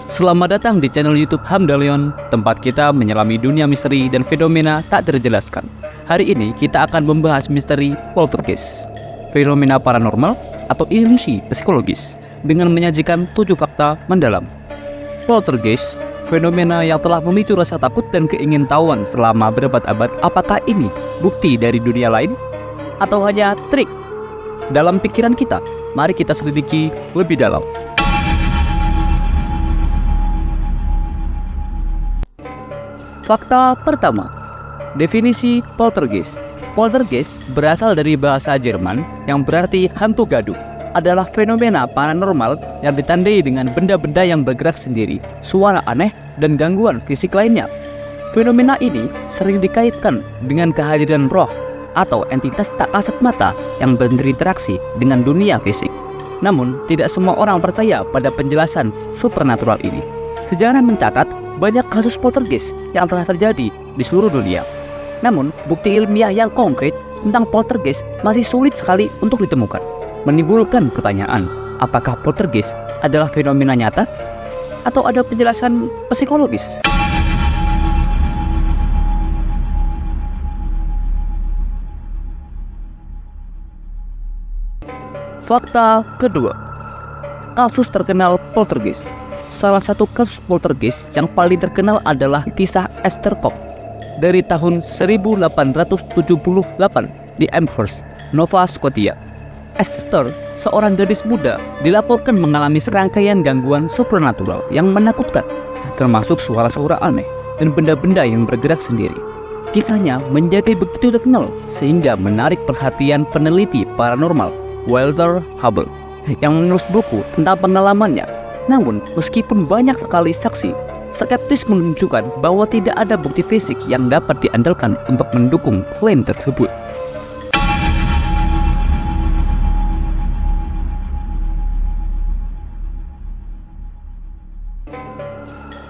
Selamat datang di channel YouTube Hamdalion, tempat kita menyelami dunia misteri dan fenomena tak terjelaskan. Hari ini kita akan membahas misteri poltergeist, fenomena paranormal atau ilusi psikologis, dengan menyajikan 7 fakta mendalam. Poltergeist, fenomena yang telah memicu rasa takut dan keingintahuan selama berabad-abad. Apakah ini bukti dari dunia lain atau hanya trik dalam pikiran kita? Mari kita selidiki lebih dalam. Fakta pertama, definisi poltergeist. Poltergeist berasal dari bahasa Jerman yang berarti hantu gaduh. Adalah fenomena paranormal yang ditandai dengan benda-benda yang bergerak sendiri, suara aneh, dan gangguan fisik lainnya. Fenomena ini sering dikaitkan dengan kehadiran roh atau entitas tak kasat mata yang berinteraksi dengan dunia fisik. Namun, tidak semua orang percaya pada penjelasan supernatural ini. Sejarah mencatat banyak kasus poltergeist yang telah terjadi di seluruh dunia. Namun, bukti ilmiah yang konkret tentang poltergeist masih sulit sekali untuk ditemukan. Menimbulkan pertanyaan, apakah poltergeist adalah fenomena nyata atau ada penjelasan psikologis? Fakta kedua, kasus terkenal poltergeist. Salah satu kasus poltergeist yang paling terkenal adalah kisah Esther Cook dari tahun 1878 di Amherst, Nova Scotia. Esther, seorang gadis muda, dilaporkan mengalami serangkaian gangguan supernatural yang menakutkan, termasuk suara-suara aneh dan benda-benda yang bergerak sendiri. Kisahnya menjadi begitu terkenal sehingga menarik perhatian peneliti paranormal Walter Hubble yang menulis buku tentang pengalamannya. Namun, meskipun banyak sekali saksi, skeptis menunjukkan bahwa tidak ada bukti fisik yang dapat diandalkan untuk mendukung klaim tersebut.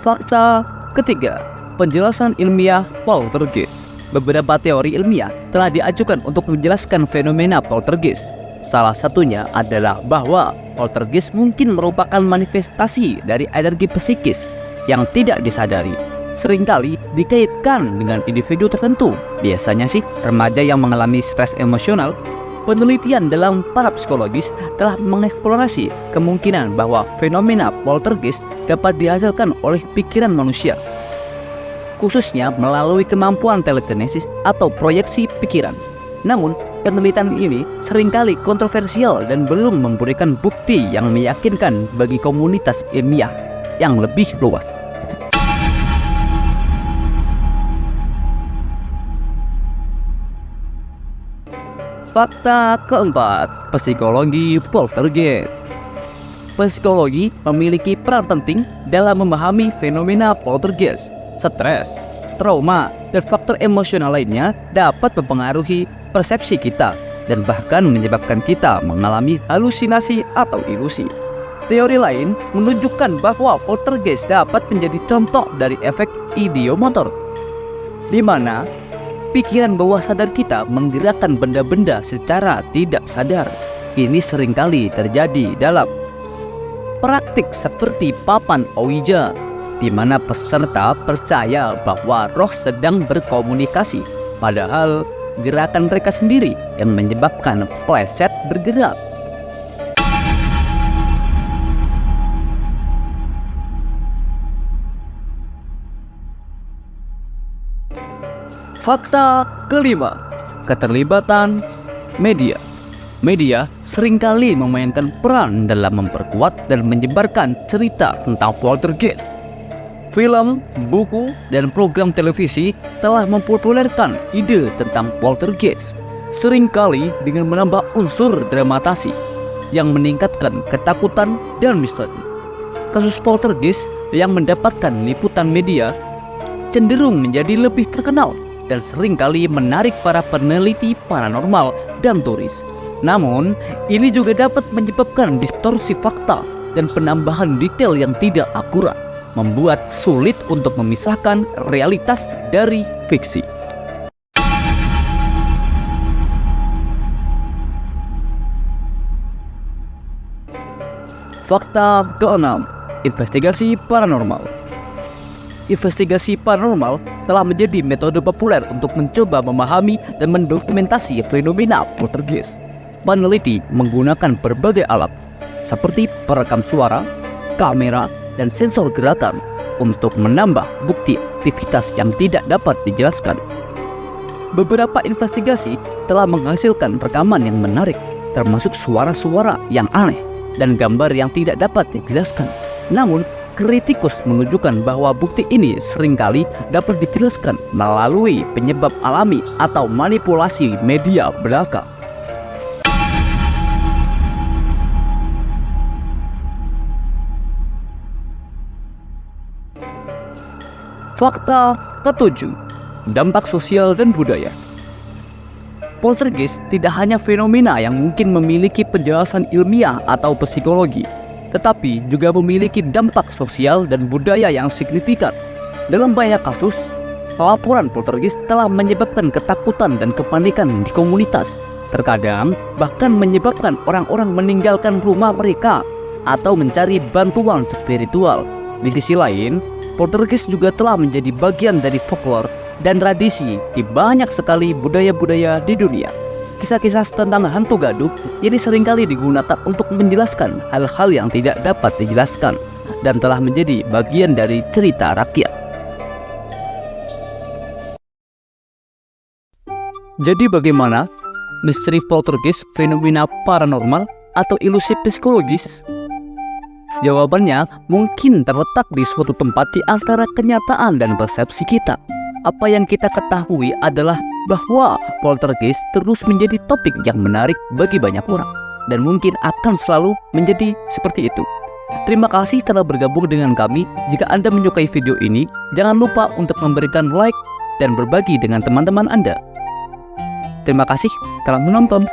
Fakta ketiga, penjelasan ilmiah poltergeist. Beberapa teori ilmiah telah diajukan untuk menjelaskan fenomena poltergeist. Salah satunya adalah bahwa poltergeist mungkin merupakan manifestasi dari energi psikis yang tidak disadari. Seringkali dikaitkan dengan individu tertentu, biasanya sih remaja yang mengalami stres emosional. Penelitian dalam parapsikologis telah mengeksplorasi kemungkinan bahwa fenomena poltergeist dapat dihasilkan oleh pikiran manusia, khususnya melalui kemampuan telekinesis atau proyeksi pikiran. Namun, penelitian ini seringkali kontroversial dan belum memberikan bukti yang meyakinkan bagi komunitas ilmiah yang lebih luas. Fakta keempat, psikologi poltergeist. Psikologi memiliki peran penting dalam memahami fenomena poltergeist. Stres, trauma, dan faktor emosional lainnya dapat mempengaruhi persepsi kita dan bahkan menyebabkan kita mengalami halusinasi atau ilusi. Teori lain menunjukkan bahwa poltergeist dapat menjadi contoh dari efek ideomotor, di mana pikiran bawah sadar kita menggerakkan benda-benda secara tidak sadar. Ini seringkali terjadi dalam praktik seperti papan Ouija, di mana peserta percaya bahwa roh sedang berkomunikasi, padahal gerakan mereka sendiri yang menyebabkan pleset bergerak. Fakta kelima, keterlibatan media. Media seringkali memainkan peran dalam memperkuat dan menyebarkan cerita tentang poltergeist. Film, buku, dan program televisi telah mempopulerkan ide tentang poltergeist, seringkali dengan menambah unsur dramatasi yang meningkatkan ketakutan dan misteri. Kasus poltergeist yang mendapatkan liputan media cenderung menjadi lebih terkenal dan seringkali menarik para peneliti paranormal dan turis. Namun, ini juga dapat menyebabkan distorsi fakta dan penambahan detail yang tidak akurat, membuat sulit untuk memisahkan realitas dari fiksi. Fakta keenam, Investigasi paranormal. Investigasi paranormal telah menjadi metode populer untuk mencoba memahami dan mendokumentasi fenomena poltergeist. Peneliti menggunakan berbagai alat seperti perekam suara, kamera, dan sensor gerakan untuk menambah bukti aktivitas yang tidak dapat dijelaskan. Beberapa investigasi telah menghasilkan rekaman yang menarik, termasuk suara-suara yang aneh dan gambar yang tidak dapat dijelaskan. Namun, kritikus menunjukkan bahwa bukti ini seringkali dapat dijelaskan melalui penyebab alami atau manipulasi media belaka. Fakta ketujuh, dampak sosial dan budaya. Poltergeist tidak hanya fenomena yang mungkin memiliki penjelasan ilmiah atau psikologi, tetapi juga memiliki dampak sosial dan budaya yang signifikan. Dalam banyak kasus, laporan poltergeist telah menyebabkan ketakutan dan kepanikan di komunitas, terkadang bahkan menyebabkan orang-orang meninggalkan rumah mereka atau mencari bantuan spiritual. Di sisi lain, poltergeist juga telah menjadi bagian dari folklore dan tradisi di banyak sekali budaya-budaya di dunia. Kisah-kisah tentang hantu gaduh ini seringkali digunakan untuk menjelaskan hal-hal yang tidak dapat dijelaskan dan telah menjadi bagian dari cerita rakyat. Jadi bagaimana misteri poltergeist fenomena paranormal atau ilusi psikologis? Jawabannya mungkin terletak di suatu tempat di antara kenyataan dan persepsi kita. Apa yang kita ketahui adalah bahwa poltergeist terus menjadi topik yang menarik bagi banyak orang dan mungkin akan selalu menjadi seperti itu. Terima kasih telah bergabung dengan kami. Jika Anda menyukai video ini, jangan lupa untuk memberikan like dan berbagi dengan teman-teman Anda. Terima kasih telah menonton.